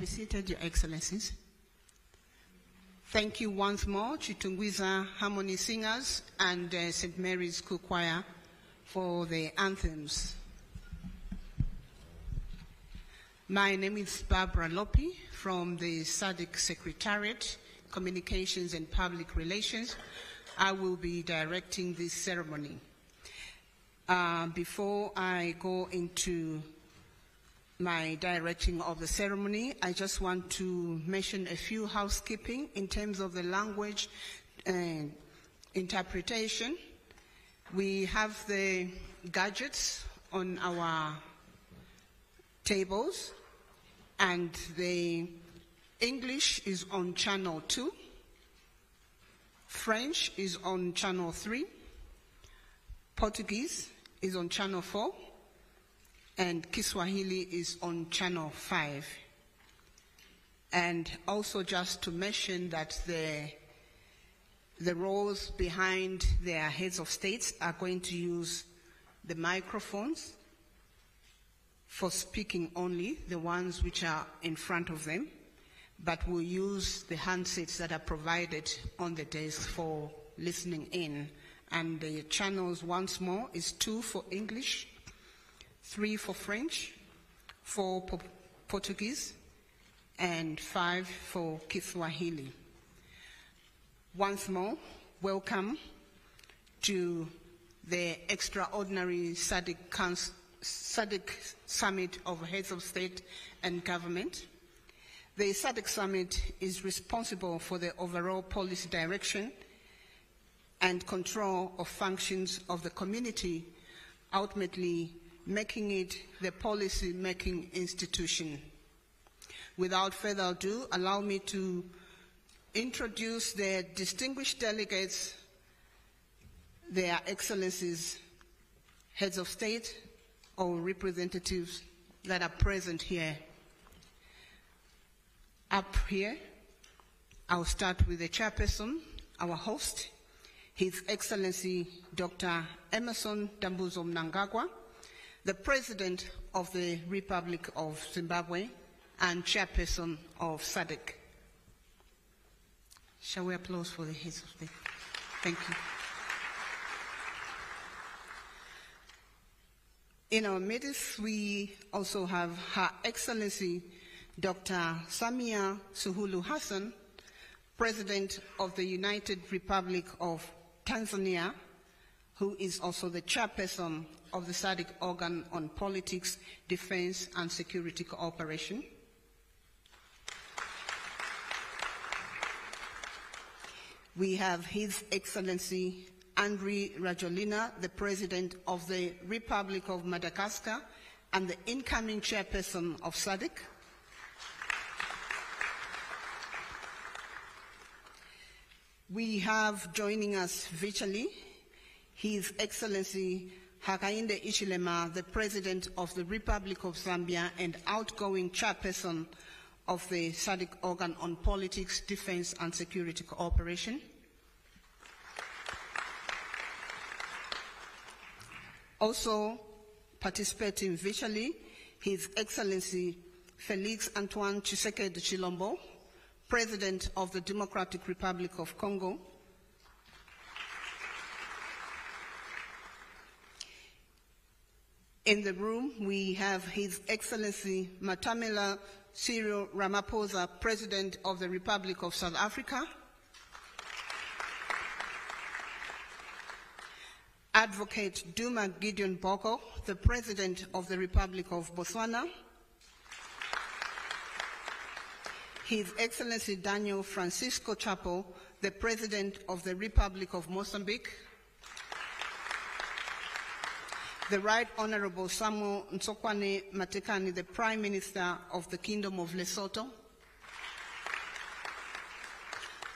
be seated, Your Excellencies. Thank you once more, Chitungwiza Harmony Singers and St. Mary's School Choir for the anthems. My name is Barbara Lopi from the Sadc Secretariat, Communications and Public Relations. I will be directing this ceremony. Before I go into my directing of the ceremony, I just want to mention a few housekeeping in terms of the language interpretation. We have the gadgets on our tables, and the English is on channel 2, French is on channel 3, Portuguese is on channel 4, and Kiswahili is on channel 5. And also just to mention that the rows behind their heads of states are going to use the microphones for speaking only, the ones which are in front of them, but will use the handsets that are provided on the desk for listening in. And the channels, once more, is 2 for English, 3 for French, 4 for Portuguese, and 5 for Kiswahili. Once more, welcome to the extraordinary Sadc Summit of Heads of State and Government. The Sadc Summit is responsible for the overall policy direction and control of functions of the community, ultimately making it the policy-making institution. Without further ado, allow me to introduce the distinguished delegates, their excellencies, heads of state, or representatives that are present here. Up here, I'll start with the chairperson, our host, His Excellency Dr. Emmerson Dambuzo Mnangagwa, the President of the Republic of Zimbabwe and chairperson of Sadc. Shall we applaud for the heads of state? Thank you. In our midst, we also have Her Excellency Dr. Samia Suluhu Hassan, President of the United Republic of Tanzania, who is also the chairperson of the Sadc Organ on Politics, Defense and Security Cooperation. We have His Excellency Andry Rajoelina, the President of the Republic of Madagascar and the incoming chairperson of Sadc. We have joining us virtually His Excellency Hakainde Hichilema, the President of the Republic of Zambia and outgoing chairperson of the Sadc Organ on Politics, Defense and Security Cooperation. Also participating virtually, His Excellency Felix Antoine Tshisekedi Tshilombo, President of the Democratic Republic of Congo. In the room, we have His Excellency Matamela Cyril Ramaphosa, President of the Republic of South Africa. Advocate Duma Gideon Boko, the President of the Republic of Botswana. His Excellency Daniel Francisco Chapo, the President of the Republic of Mozambique. The Right Honorable Samuel Ntsokwani Matekane, the Prime Minister of the Kingdom of Lesotho.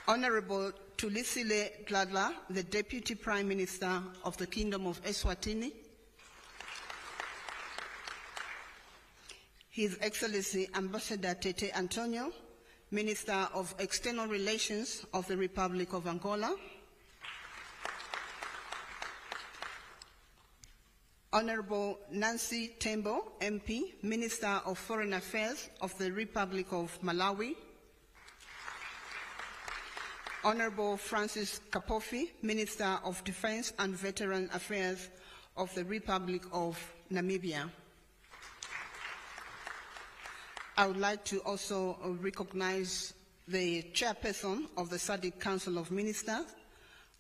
Honorable Tulisile Dladla, the Deputy Prime Minister of the Kingdom of Eswatini. His Excellency Ambassador Tete Antonio, Minister of External Relations of the Republic of Angola. Honorable Nancy Tembo, MP, Minister of Foreign Affairs of the Republic of Malawi. Honorable Francis Kapofi, Minister of Defense and Veteran Affairs of the Republic of Namibia. I would like to also recognize the chairperson of the Sadc Council of Ministers,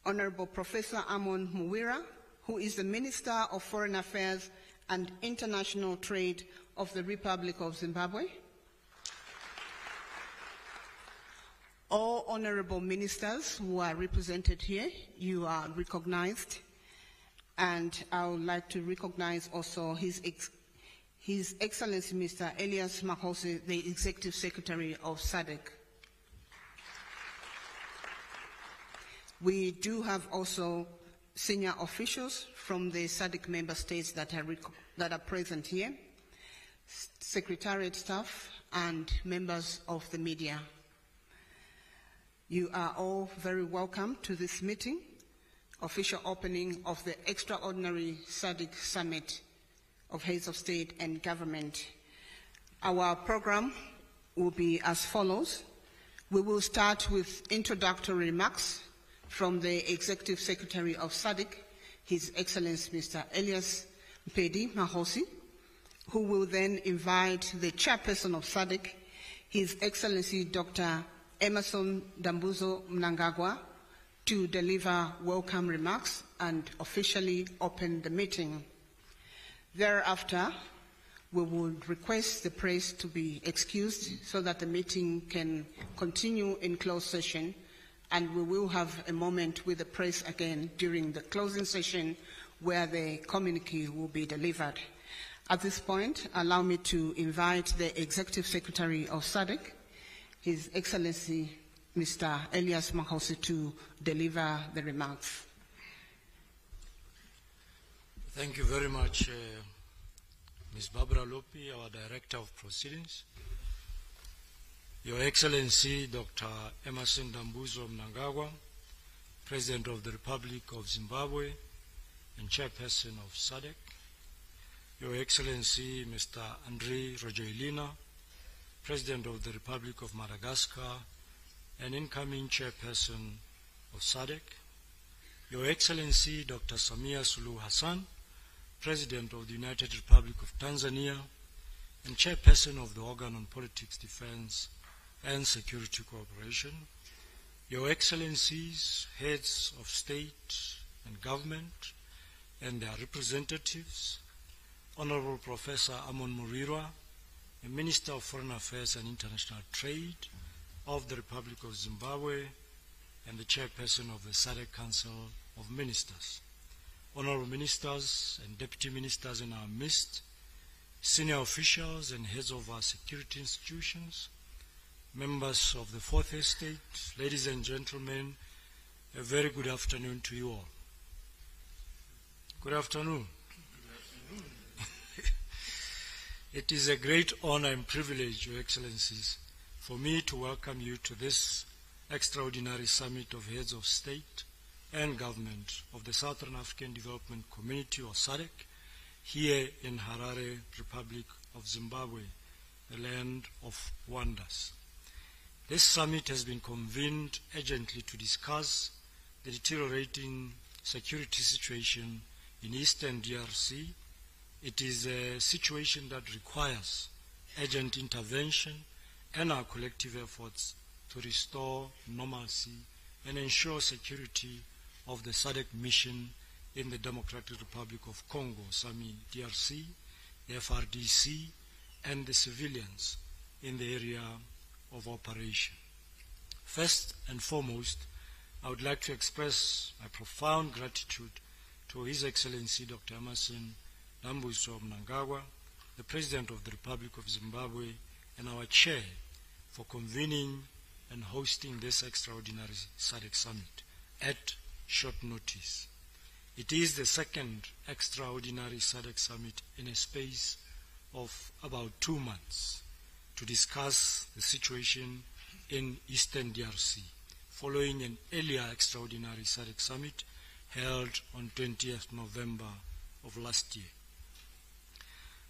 Honorable Professor Amon Muwira, who is the Minister of Foreign Affairs and International Trade of the Republic of Zimbabwe. All honorable ministers who are represented here, you are recognized. And I would like to recognize also His Excellency Mr. Elias Mahosi, the Executive Secretary of Sadc. We do have also senior officials from the Sadc member states that are present here, secretariat staff, and members of the media. You are all very welcome to this meeting, official opening of the extraordinary Sadc Summit of Heads of State and Government. Our program will be as follows. We will start with introductory remarks from the Executive Secretary of Sadc, His Excellency Mr. Elias Mpedi Mahosi, who will then invite the Chairperson of Sadc, His Excellency Dr. Emmerson Dambuzo Mnangagwa, to deliver welcome remarks and officially open the meeting. Thereafter, we would request the press to be excused so that the meeting can continue in closed session, and we will have a moment with the press again during the closing session where the communique will be delivered. At this point, allow me to invite the Executive Secretary of Sadc, His Excellency Mr. Elias Mahosi, to deliver the remarks. Thank you very much, Ms. Barbara Lopi, our Director of Proceedings. Your Excellency, Dr. Emmerson Dambuzo Mnangagwa, President of the Republic of Zimbabwe and Chairperson of Sadc. Your Excellency, Mr. Andre Rajoelina, President of the Republic of Madagascar and incoming Chairperson of Sadc. Your Excellency, Dr. Samia Suluhu Hassan, President of the United Republic of Tanzania and Chairperson of the Organ on Politics, Defense and Security Cooperation. Your Excellencies, Heads of State and Government and their representatives, Honorable Professor Amon Muwira, the Minister of Foreign Affairs and International Trade of the Republic of Zimbabwe and the Chairperson of the Sadc Council of Ministers, Honorable Ministers and Deputy Ministers in our midst, senior officials and heads of our security institutions, members of the Fourth Estate, ladies and gentlemen, a very good afternoon to you all. Good afternoon. Good afternoon. It is a great honor and privilege, Your Excellencies, for me to welcome you to this extraordinary summit of heads of state and government of the Southern African Development Community, or SADC, here in Harare, Republic of Zimbabwe, the land of wonders. This summit has been convened urgently to discuss the deteriorating security situation in Eastern DRC. It is a situation that requires urgent intervention and our collective efforts to restore normalcy and ensure security of the SADC mission in the Democratic Republic of Congo, SAMI DRC, the FRDC, and the civilians in the area of operation. First and foremost, I would like to express my profound gratitude to His Excellency Dr. Emmerson Dambuzo Mnangagwa, the President of the Republic of Zimbabwe and our Chair, for convening and hosting this extraordinary SADC summit at short notice. It is the second extraordinary SADC summit in a space of about 2 months to discuss the situation in Eastern DRC, following an earlier extraordinary SADC summit held on 20th November of last year.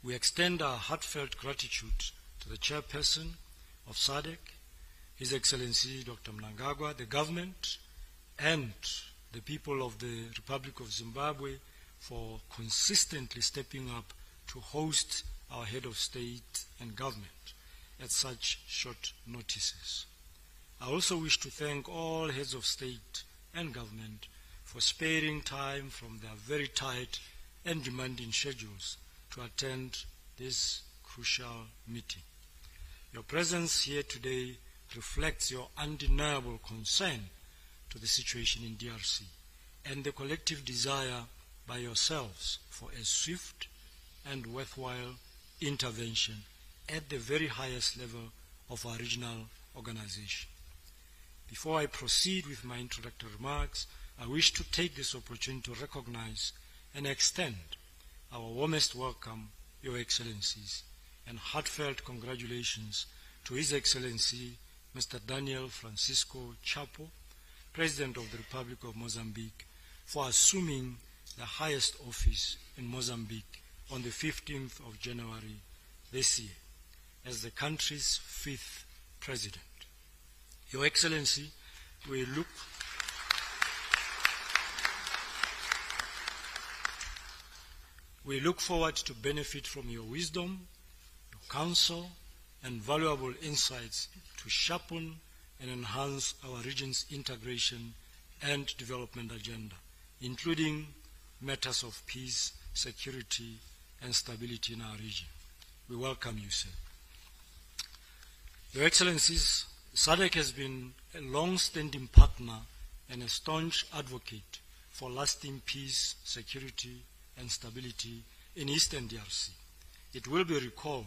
We extend our heartfelt gratitude to the chairperson of SADC, His Excellency Dr. Mnangagwa, the government, and the people of the Republic of Zimbabwe for consistently stepping up to host our head of state and government at such short notices. I also wish to thank all heads of state and government for sparing time from their very tight and demanding schedules to attend this crucial meeting. Your presence here today reflects your undeniable concern to the situation in DRC and the collective desire by yourselves for a swift and worthwhile intervention at the very highest level of our regional organization. Before I proceed with my introductory remarks, I wish to take this opportunity to recognize and extend our warmest welcome, Your Excellencies, and heartfelt congratulations to His Excellency Mr. Daniel Francisco Chapo, President of the Republic of Mozambique, for assuming the highest office in Mozambique on the 15th of January this year as the country's 5th President. Your Excellency, we look forward to benefit from your wisdom, your counsel, and valuable insights to sharpen and enhance our region's integration and development agenda, including matters of peace, security, and stability in our region. We welcome you, sir. Your Excellencies, SADC has been a long-standing partner and a staunch advocate for lasting peace, security, and stability in Eastern DRC. It will be recalled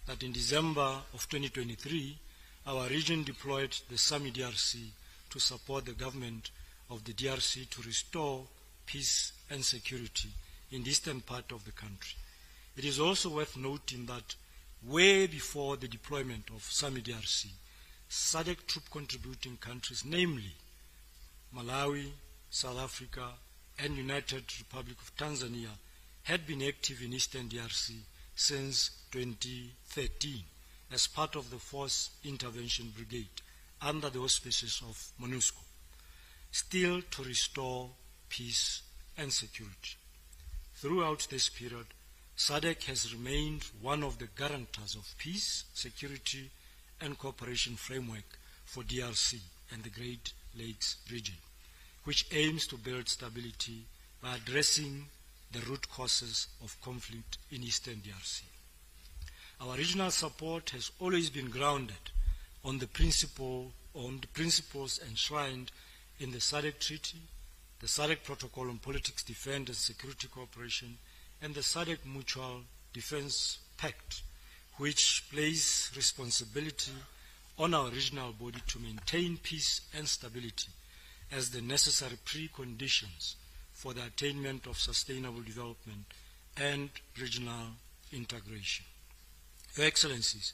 that in December of 2023, our region deployed the SAMI DRC to support the government of the DRC to restore peace and security in the eastern part of the country. It is also worth noting that way before the deployment of SAMI DRC, SADC troop contributing countries, namely Malawi, South Africa, and United Republic of Tanzania, had been active in Eastern DRC since 2013 as part of the Force Intervention Brigade under the auspices of MONUSCO, still to restore peace and security. Throughout this period, SADC has remained one of the guarantors of peace, security, and cooperation framework for DRC and the Great Lakes region, which aims to build stability by addressing the root causes of conflict in Eastern DRC. Our regional support has always been grounded on the principles enshrined in the SADC Treaty, the SADC Protocol on Politics, Defense and Security Cooperation, and the SADC Mutual Defense Pact, which place responsibility on our regional body to maintain peace and stability as the necessary preconditions for the attainment of sustainable development and regional integration. Your Excellencies,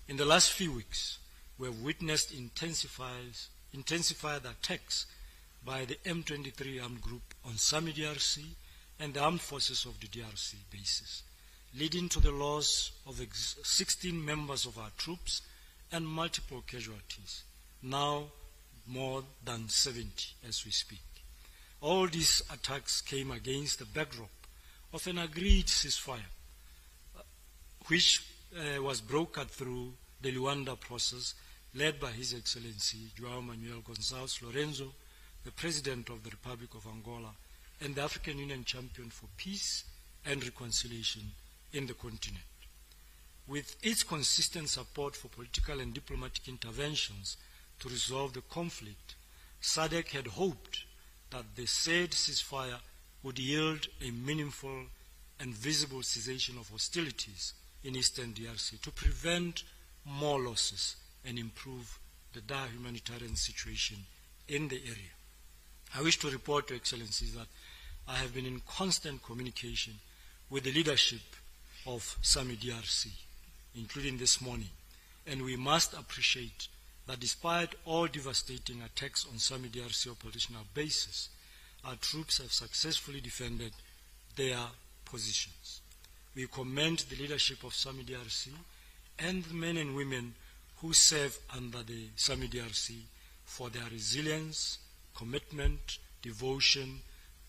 in the last few weeks, we have witnessed intensified attacks by the M23 armed group on SAMI DRC and the armed forces of the DRC bases, leading to the loss of 16 members of our troops and multiple casualties, now more than 70 as we speak. All these attacks came against the backdrop of an agreed ceasefire, which was brokered through the Luanda process led by His Excellency João Manuel Gonçalves Lorenzo, the President of the Republic of Angola, and the African Union champion for peace and reconciliation in the continent. With its consistent support for political and diplomatic interventions to resolve the conflict, SADC had hoped that the said ceasefire would yield a meaningful and visible cessation of hostilities in Eastern DRC to prevent more losses and improve the dire humanitarian situation in the area. I wish to report, Your Excellencies, that I have been in constant communication with the leadership of SAMI DRC, including this morning, and we must appreciate that despite all devastating attacks on SAMI DRC operational bases, our troops have successfully defended their positions. we commend the leadership of SAMI DRC and the men and women who serve under the SAMI DRC for their resilience, commitment, devotion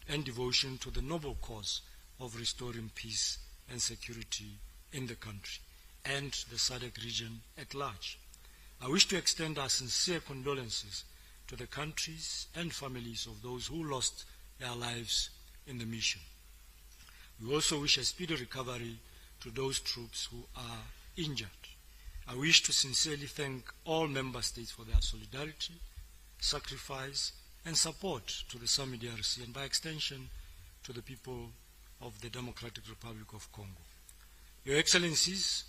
to the noble cause of restoring peace and security in the country and the SADC region at large. I wish to extend our sincere condolences to the countries and families of those who lost their lives in the mission. We also wish a speedy recovery to those troops who are injured. I wish to sincerely thank all member states for their solidarity, sacrifice, and support to the SAMI DRC, and by extension to the people of the Democratic Republic of Congo. Your Excellencies,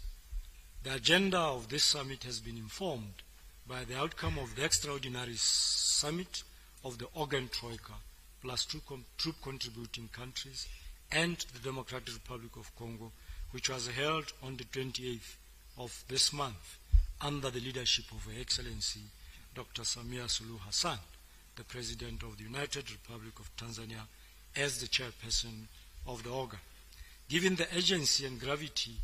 the agenda of this summit has been informed by the outcome of the extraordinary summit of the Organ Troika, plus troop contributing countries, and the Democratic Republic of Congo, which was held on the 28th of this month under the leadership of Her Excellency Dr. Samia Suluhu Hassan, the President of the United Republic of Tanzania, as the chairperson of the organ. Given the urgency and gravity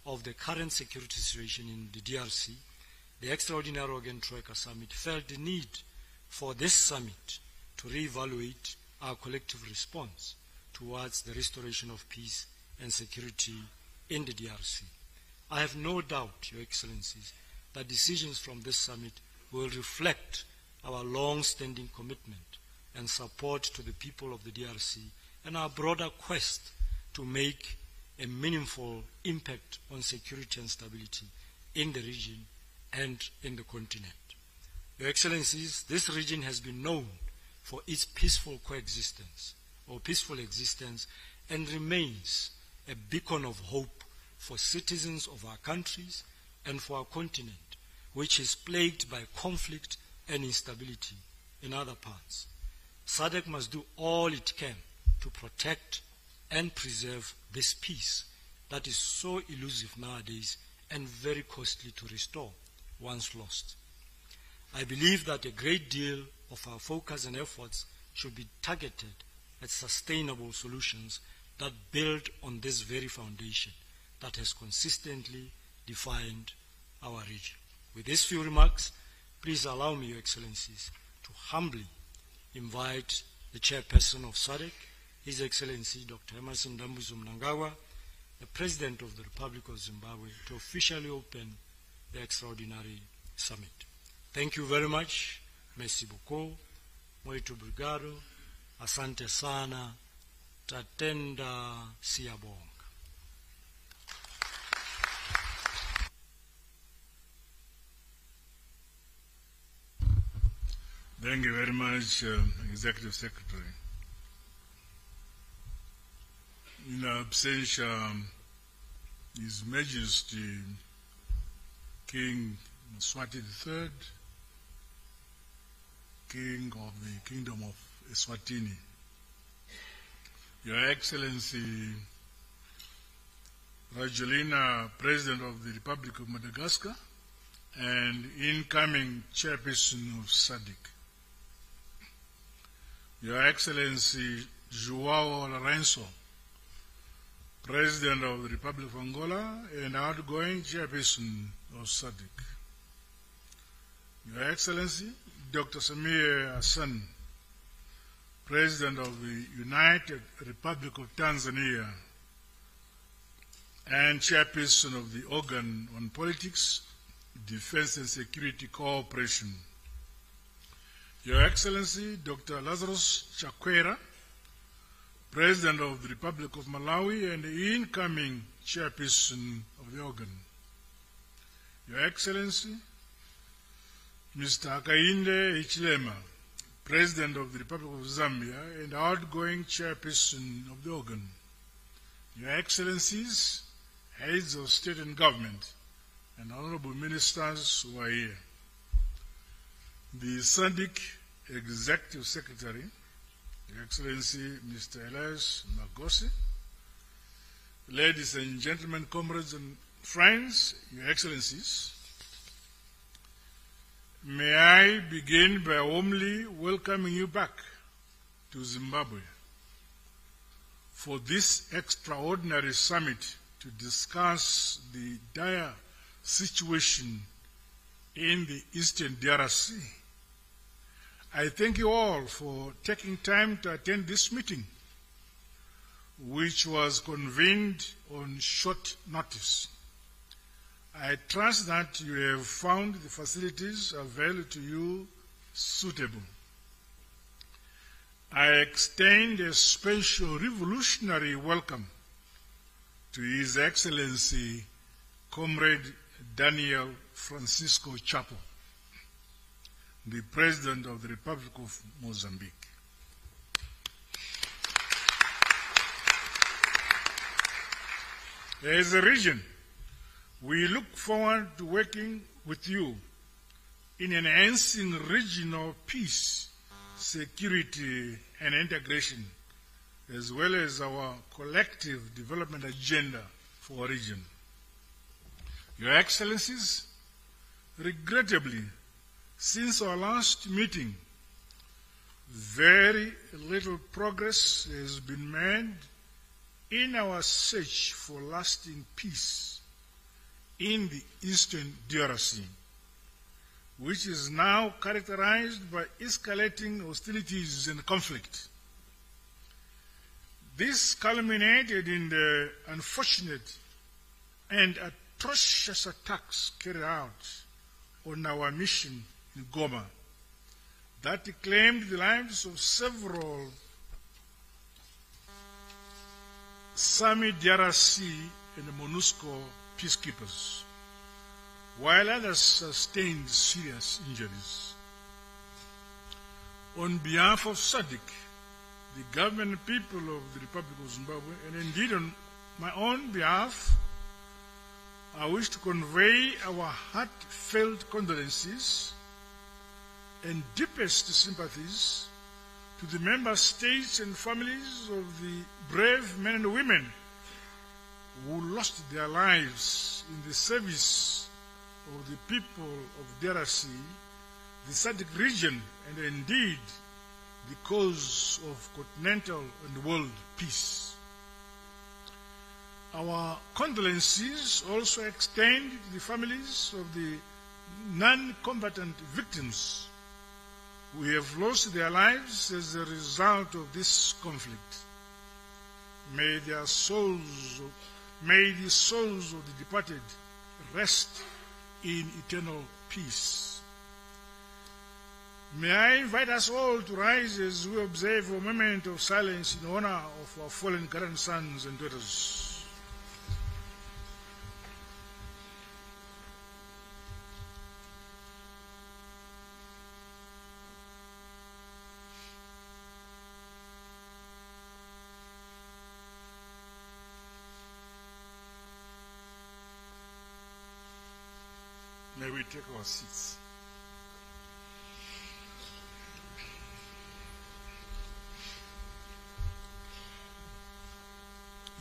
of the current security situation in the DRC, the Extraordinary Organ Troika Summit felt the need for this summit to reevaluate our collective response towards the restoration of peace and security in the DRC. I have no doubt, Your Excellencies, that decisions from this summit will reflect our long-standing commitment and support to the people of the DRC and our broader quest to make a meaningful impact on security and stability in the region and in the continent. Your Excellencies, this region has been known for its peaceful coexistence or peaceful existence and remains a beacon of hope for citizens of our countries and for our continent, which is plagued by conflict and instability in other parts. SADC must do all it can to protect and preserve this peace that is so elusive nowadays and very costly to restore once lost. I believe that a great deal of our focus and efforts should be targeted at sustainable solutions that build on this very foundation that has consistently defined our region. With these few remarks, please allow me, Your Excellencies, to humbly invite the chairperson of SADC, His Excellency Dr. Emerson Dambuzo Mnangagwa, the President of the Republic of Zimbabwe, to officially open the Extraordinary Summit. Thank you very much. Merci beaucoup. Muito obrigado. Asante sana. Tatenda siyabonga. Thank you very much, Executive Secretary. In absentia, His Majesty King Mswati III, King of the Kingdom of Eswatini, Your Excellency Rajoelina, President of the Republic of Madagascar, and incoming Chairperson of SADC, Your Excellency João Lourenço, President of the Republic of Angola and outgoing Chairperson of SADC, Your Excellency Dr. Samia Hassan, President of the United Republic of Tanzania and Chairperson of the Organ on Politics, Defense and Security Cooperation, Your Excellency Dr. Lazarus Chakwera, President of the Republic of Malawi and the incoming Chairperson of the organ, Your Excellency Mr. Hakainde Hichilema, President of the Republic of Zambia and outgoing Chairperson of the organ, Your Excellencies, Heads of State and Government, and Honorable Ministers who are here, the SADC Executive Secretary, Your Excellency Mr. Elias Magosi, ladies and gentlemen, comrades and friends, Your Excellencies, may I begin by warmly welcoming you back to Zimbabwe for this extraordinary summit to discuss the dire situation in the Eastern DRC. I thank you all for taking time to attend this meeting, which was convened on short notice. I trust that you have found the facilities available to you suitable. I extend a special revolutionary welcome to His Excellency Comrade Daniel Francisco Chapo, the President of the Republic of Mozambique. As a region, we look forward to working with you in enhancing regional peace, security, and integration, as well as our collective development agenda for our region. Your Excellencies, regrettably, since our last meeting, very little progress has been made in our search for lasting peace in the Eastern DRC, which is now characterized by escalating hostilities and conflict. This culminated in the unfortunate and atrocious attacks carried out on our mission in Goma that claimed the lives of several Sami DRC and MONUSCO peacekeepers, while others sustained serious injuries. On behalf of Sadc, the government and people of the Republic of Zimbabwe, and indeed on my own behalf, I wish to convey our heartfelt condolences and deepest sympathies to the member states and families of the brave men and women who lost their lives in the service of the people of DRC, the Sadc region, and indeed the cause of continental and world peace. Our condolences also extend to the families of the non-combatant victims who have lost their lives as a result of this conflict. May the souls of the departed rest in eternal peace. May I invite us all to rise as we observe a moment of silence in honor of our fallen grandsons and daughters. May we take our seats.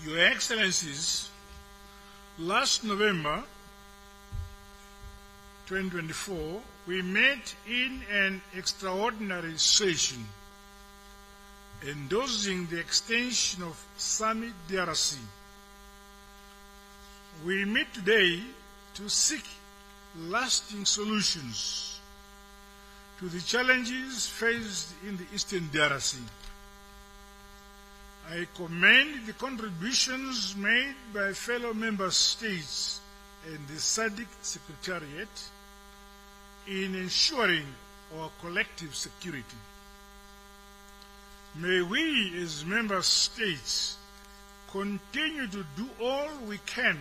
Your Excellencies, last November 2024, we met in an extraordinary session endorsing the extension of Sami DRC. We meet today to seek lasting solutions to the challenges faced in the Eastern DRC. I commend the contributions made by fellow member states and the Sadc Secretariat in ensuring our collective security. May we as member states continue to do all we can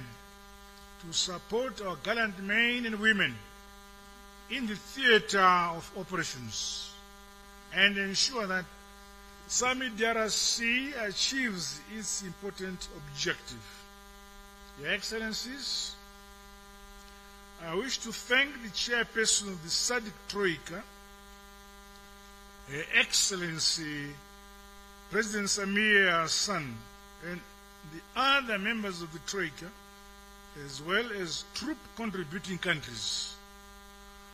to support our gallant men and women in the theater of operations and ensure that Sami DRC achieves its important objective. Your Excellencies, I wish to thank the chairperson of the Sadc Troika, Her Excellency President Samia Hassan, and the other members of the Troika, as well as troop contributing countries,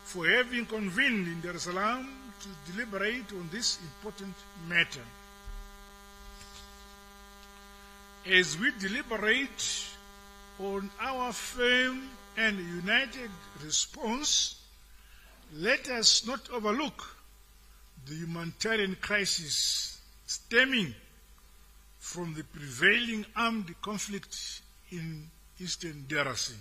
for having convened in Dar es Salaam to deliberate on this important matter. As we deliberate on our firm and united response, let us not overlook the humanitarian crisis stemming from the prevailing armed conflict in eastern DRC.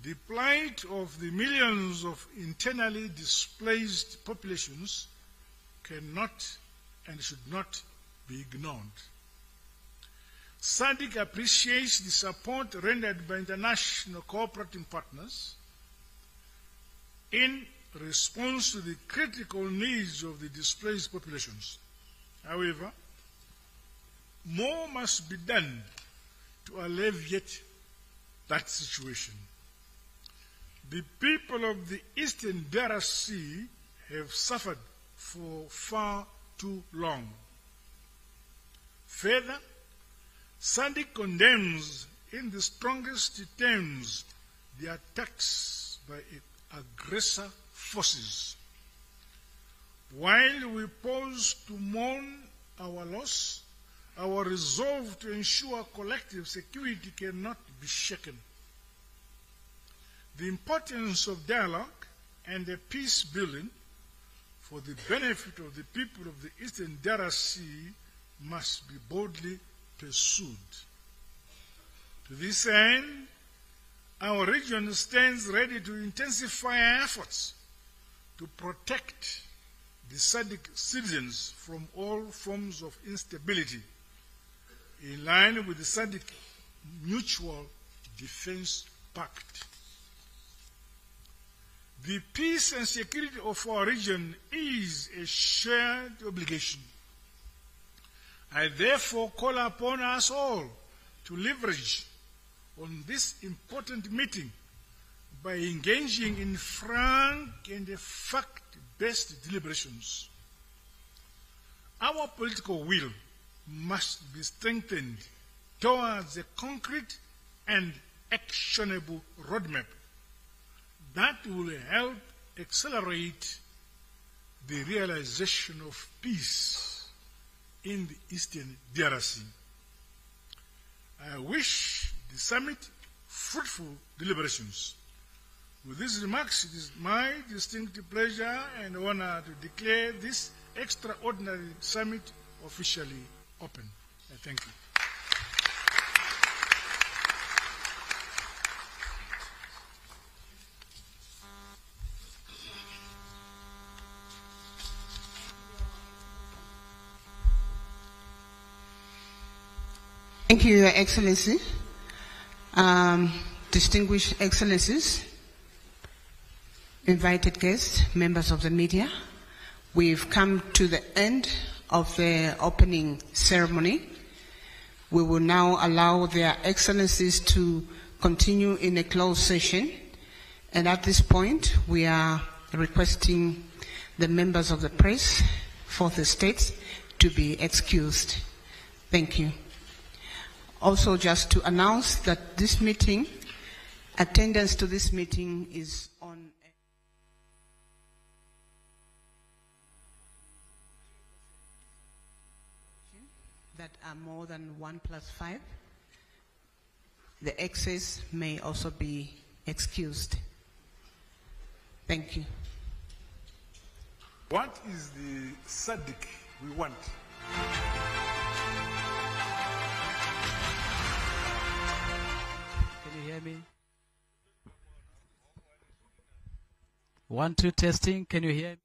The plight of the millions of internally displaced populations cannot and should not be ignored. Sadc appreciates the support rendered by international cooperating partners in response to the critical needs of the displaced populations. However, more must be done to alleviate that situation. The people of the eastern DRC have suffered for far too long. Further, Sadc condemns in the strongest terms the attacks by aggressor forces. While we pause to mourn our loss, our resolve to ensure collective security cannot be shaken. The importance of dialogue and peace building for the benefit of the people of the eastern DRC must be boldly pursued. To this end, our region stands ready to intensify our efforts to protect the Sadc citizens from all forms of instability, in line with the Sadc Mutual Defense Pact. The peace and security of our region is a shared obligation. I therefore call upon us all to leverage on this important meeting by engaging in frank and fact-based deliberations. Our political will must be strengthened towards a concrete and actionable roadmap that will help accelerate the realization of peace in the eastern DRC. I wish the summit fruitful deliberations. With these remarks, it is my distinct pleasure and honor to declare this extraordinary summit officially open. I thank you. Thank you, Your Excellency. Distinguished Excellencies, invited guests, members of the media, we've come to the end of the opening ceremony. We will now allow Their Excellencies to continue in a closed session. And at this point, we are requesting the members of the press for the states to be excused. Thank you. Also, just to announce that this meeting, attendance to this meeting is on that are more than 1+5. The excess may also be excused. Thank you. What is the Sadc we want? Can you hear me? 1, 2, testing. Can you hear me?